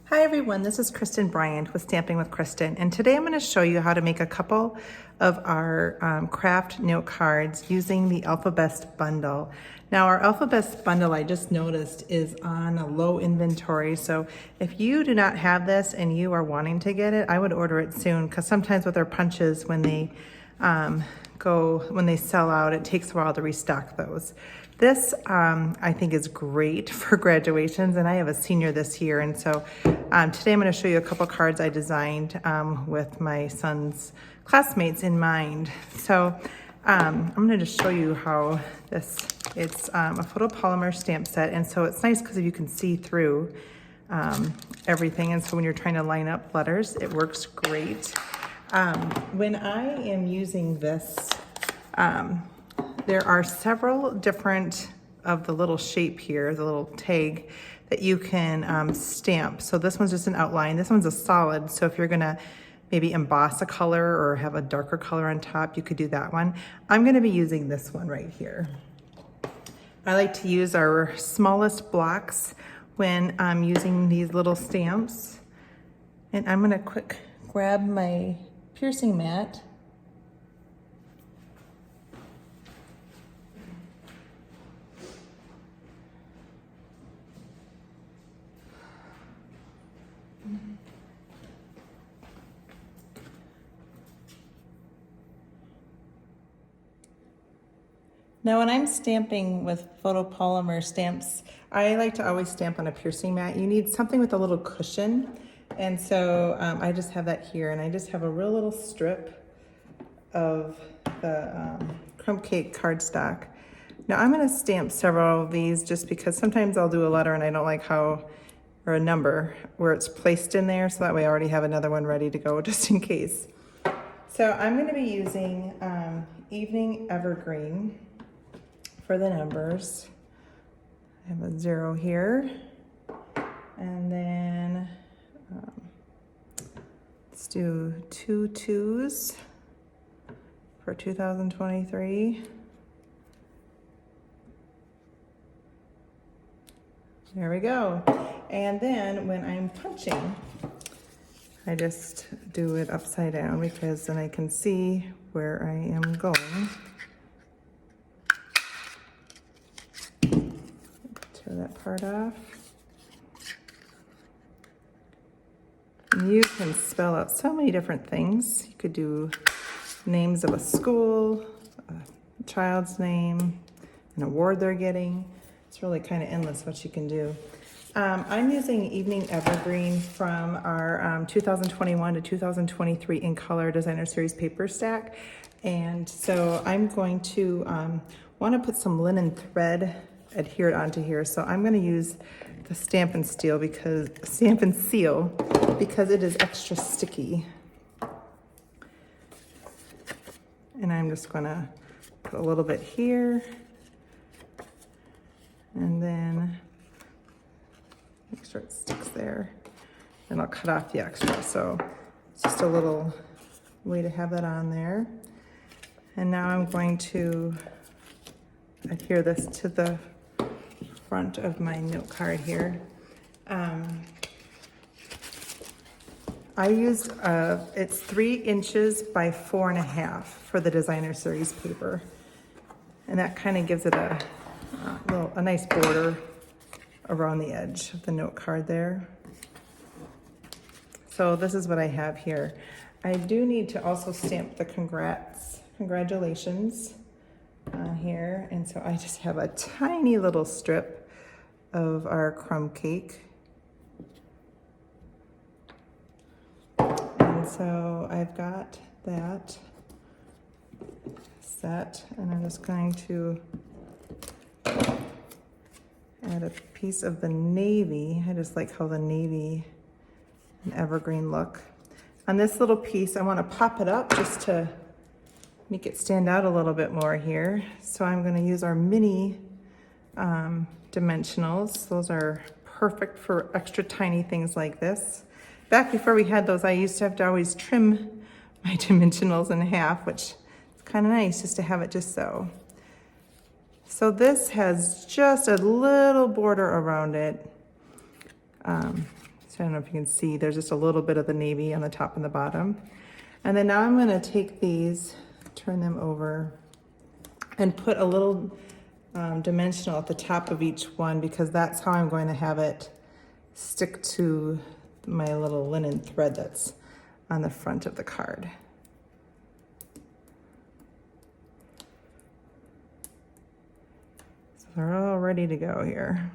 Hi everyone, this is Kristen Bryant with Stamping with Kristen, and today I'm going to show you how to make a couple of our Kraft note cards using the Alphabest Bundle. Now our Alphabest Bundle, I just noticed, is on a low inventory, so if you do not have this and you are wanting to get it, I would order it soon, because sometimes with our punches, when they sell out, it takes a while to restock those. This I think is great for graduations, and I have a senior this year, and so today I'm going to show you a couple cards I designed with my son's classmates in mind. So I'm going to just show you how it's a photopolymer stamp set, and so it's nice because you can see through everything, and so when you're trying to line up letters, it works great. When I am using this, there are several different of the little shape here, the little tag that you can stamp. So this one's just an outline. This one's a solid. So if you're gonna maybe emboss a color or have a darker color on top, you could do that one. I'm gonna be using this one right here. I like to use our smallest blocks when I'm using these little stamps. And I'm gonna quick grab my piercing mat. Now when I'm stamping with photopolymer stamps, I like to always stamp on a piercing mat. You need something with a little cushion, and so I just have that here, and I just have a real little strip of the crumb cake cardstock. Now I'm going to stamp several of these just because sometimes I'll do a letter and I don't like how, or a number, where it's placed in there, so that way I already have another one ready to go just in case. So I'm going to be using Evening Evergreen for the numbers. I have a 0 here, and then let's do 2 2s for 2023. There we go. And then when I'm punching, I just do it upside down because then I can see where I am going. Tear that part off. You can spell out so many different things. You could do names of a school, a child's name, an award they're getting. It's really kind of endless what you can do. I'm using Evening Evergreen from our 2021 to 2023 in Color Designer Series paper stack. And so I'm going to want to put some linen thread adhered onto here. So I'm going to use the Stampin' Seal because it is extra sticky. And I'm just going to put a little bit here. And then make sure it sticks there. And I'll cut off the extra. So it's just a little way to have that on there. And now I'm going to adhere this to the front of my note card here. I used, it's 3 inches by 4.5 for the Designer Series paper. And that kind of gives it a nice border around the edge of the note card there. So this is what I have here. I do need to also stamp the congratulations on here. And so I just have a tiny little strip of our crumb cake. And so I've got that set, and I'm just going to add a piece of the navy. I just like how the navy and evergreen look. On this little piece, I want to pop it up just to make it stand out a little bit more here. So I'm going to use our mini dimensionals. Those are perfect for extra tiny things like this. Back before we had those, I used to have to always trim my dimensionals in half, which is kind of nice just to have it just so. So this has just a little border around it. So I don't know if you can see, there's just a little bit of the navy on the top and the bottom. And then now I'm gonna take these, turn them over, and put a little dimensional at the top of each one, because that's how I'm going to have it stick to my little linen thread that's on the front of the card. So they're all ready to go here.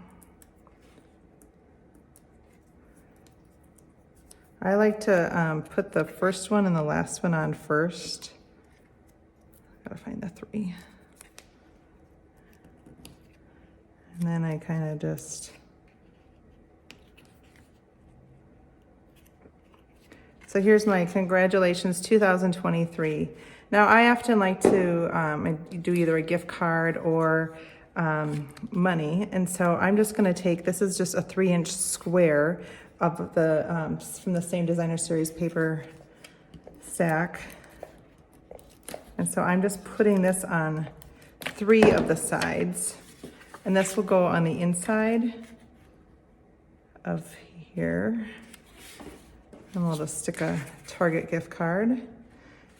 I like to put the first one and the last one on first. Gotta find the 3. And then I kind of just, so here's my congratulations 2023. Now I often like to I do either a gift card or money. And so I'm just gonna take, this is just a 3-inch square of the, from the same designer series paper stack. And so I'm just putting this on 3 of the sides. And this will go on the inside of here. And we'll just stick a Target gift card.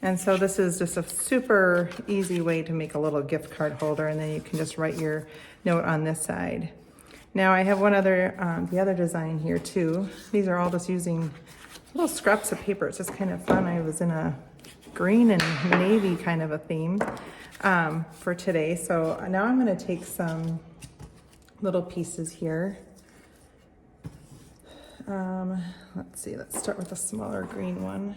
And so this is just a super easy way to make a little gift card holder, and then you can just write your note on this side. Now I have one other, the other design here too. These are all just using little scraps of paper. It's just kind of fun. I was in a green and navy kind of a theme for today. So now I'm gonna take some little pieces here. Let's see, let's start with a smaller green one.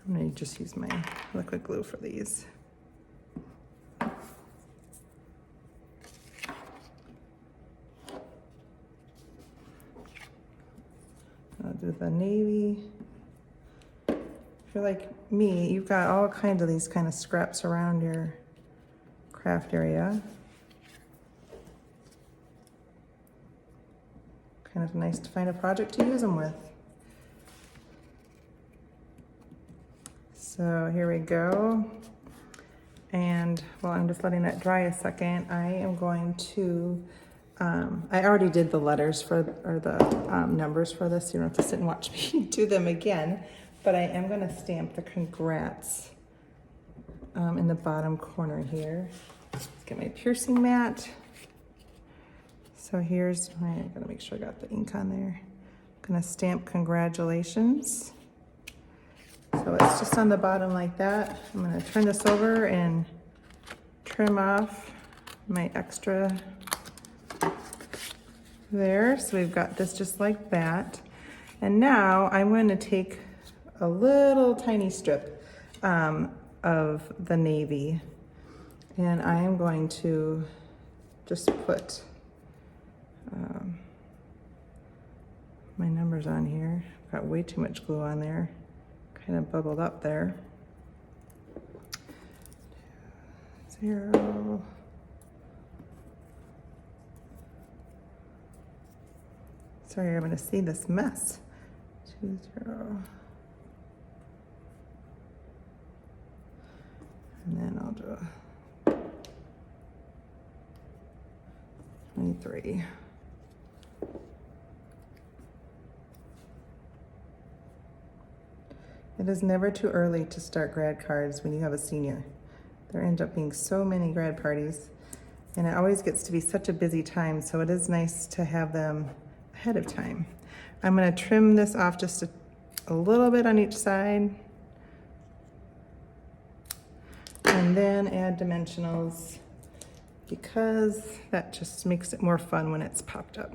I'm gonna just use my liquid glue for these. I'll do the navy. If you're like me, you've got all kinds of these kind of scraps around your craft area. Kind of nice to find a project to use them with. So here we go. And while I'm just letting that dry a second, I am going to, I already did the letters for, or the numbers for this. You don't have to sit and watch me do them again, but I am gonna stamp the congrats in the bottom corner here. Let's get my piercing mat. So here's my, I gotta make sure I got the ink on there. I'm gonna stamp congratulations. So it's just on the bottom like that. I'm gonna turn this over and trim off my extra there. So we've got this just like that. And now I'm going to take a little tiny strip of the navy, and I am going to just put my numbers on here. I've got way too much glue on there. Kind of bubbled up there. 0. Sorry, I'm gonna see this mess. 2, 0. And then I'll do a 23. It is never too early to start grad cards when you have a senior. There end up being so many grad parties, and it always gets to be such a busy time, so it is nice to have them ahead of time. I'm gonna trim this off just a little bit on each side, and then add dimensionals, because that just makes it more fun when it's popped up.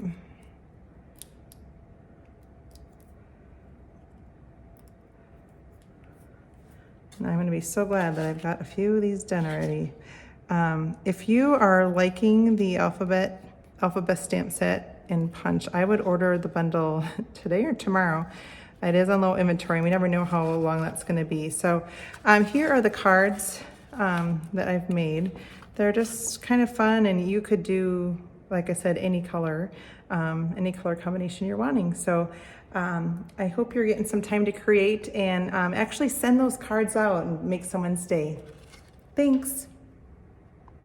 And I'm gonna be so glad that I've got a few of these done already. If you are liking the Alphabest stamp set in Punch, I would order the bundle today or tomorrow. It is on low inventory, and we never know how long that's gonna be. So here are the cards that I've made. They're just kind of fun, and you could do, like I said, any color combination you're wanting. So I hope you're getting some time to create and actually send those cards out and make someone's day. Thanks.